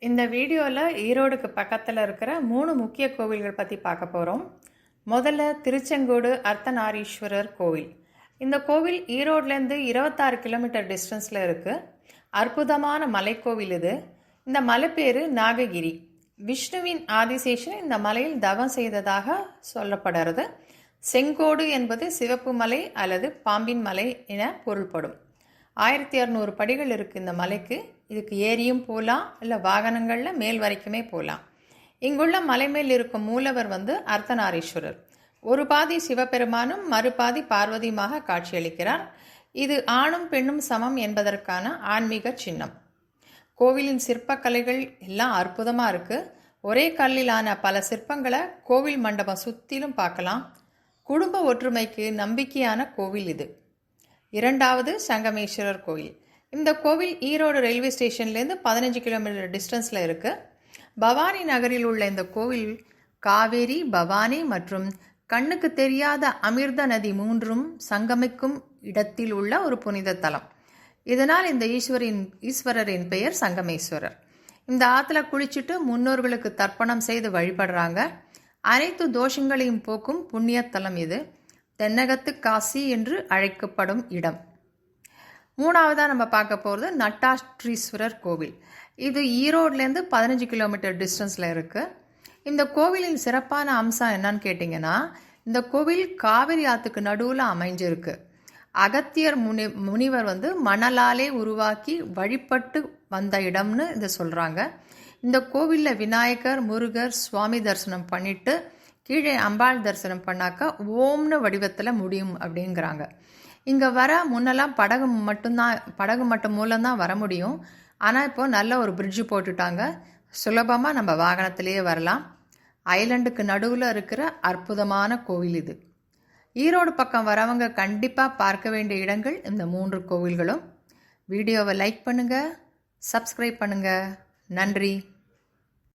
இந்த வீடியோவில் ஈரோடுக்கு பக்கத்தில் இருக்கிற 3 முக்கிய கோவில்கள் பற்றி பார்க்க போகிறோம். முதல்ல திருச்செங்கோடு அர்த்தநாரீஸ்வரர் கோவில். இந்த கோவில் ஈரோட்லேருந்து 26 கிலோமீட்டர் டிஸ்டன்ஸில் இருக்குது. அற்புதமான மலைக்கோவில் இது. இந்த மலை பேர் நாககிரி. விஷ்ணுவின் ஆதிசேஷன் இந்த மலையில் தவம் செய்ததாக சொல்லப்படுறது. செங்கோடு என்பது சிவப்பு மலை அல்லது பாம்பின் மலை என பொருள்படும். 1600 படிகள் இருக்குது இந்த மலைக்கு. இதுக்கு ஏரியும் போகலாம், இல்லை வாகனங்களில் மேல் வரைக்குமே போகலாம். இங்குள்ள மலை மேல் இருக்கும் மூலவர் அர்த்தநாரீஸ்வரர். ஒரு பாதி சிவபெருமானும் மறுபாதி பார்வதியுமாக காட்சியளிக்கிறார். இது ஆணும் பெண்ணும் சமம் என்பதற்கான ஆன்மீக சின்னம். கோவிலின் சிற்பக்கலைகள் எல்லாம் அற்புதமாக இருக்குது. ஒரே கல்லிலான பல சிற்பங்களை கோவில் மண்டபம் சுற்றிலும் பார்க்கலாம். குடும்ப ஒற்றுமைக்கு நம்பிக்கையான கோவில் இது. இரண்டாவது சங்கமேஸ்வரர் கோவில். இந்த கோவில் ஈரோடு ரயில்வே ஸ்டேஷன்லேருந்து 15 கிலோமீட்டர் டிஸ்டன்ஸில் இருக்குது. பவானி நகரில் உள்ள இந்த கோவில் காவேரி, பவானி மற்றும் கண்ணுக்கு தெரியாத அமிர்த நதி மூன்றும் சங்கமிக்கும் இடத்தில் உள்ள ஒரு புனித தலம். இதனால் இந்த ஈஸ்வரரின் பெயர் சங்கமேஸ்வரர். இந்த ஆற்றுல குளிச்சுட்டு முன்னோர்களுக்கு தர்ப்பணம் செய்து வழிபடுறாங்க. அனைத்து தோஷங்களையும் போக்கும் புண்ணியத்தலம் இது. தென்னகத்து காசி என்று அழைக்கப்படும் இடம். மூணாவதாக நம்ம பார்க்க போகிறது நட்டாற்றீஸ்வரர் கோவில். இது ஈரோட்லேருந்து 15 கிலோமீட்டர் டிஸ்டன்ஸில் இருக்குது. இந்த கோவிலின் சிறப்பான அம்சம் என்னன்னு கேட்டிங்கன்னா, இந்த கோவில் காவிரி ஆற்றுக்கு நடுவில் அமைஞ்சிருக்கு. அகத்தியர் முனிவர் மணலாலே உருவாக்கி வழிபட்டு வந்த இடம்னு இதை சொல்கிறாங்க. இந்த கோவிலில் விநாயகர், முருகர் சுவாமி தரிசனம் பண்ணிட்டு கீழே அம்பாள் தரிசனம் பண்ணாக்கா ஓம்னு வடிவத்தில் முடியும் அப்படிங்கிறாங்க. இங்கே வர முன்னெல்லாம் படகு மட்டும் மூலம்தான் வர முடியும். ஆனால் இப்போது நல்ல ஒரு பிரிட்ஜு போட்டுட்டாங்க. சுலபமாக நம்ம வாகனத்திலேயே வரலாம். ஐலண்டுக்கு நடுவில் இருக்கிற அற்புதமான கோவில் இது. ஈரோடு பக்கம் வரவங்க கண்டிப்பாக பார்க்க வேண்டிய இடங்கள் இந்த 3 கோவில்களும். வீடியோவை லைக் பண்ணுங்கள், சப்ஸ்கிரைப் பண்ணுங்கள். நன்றி.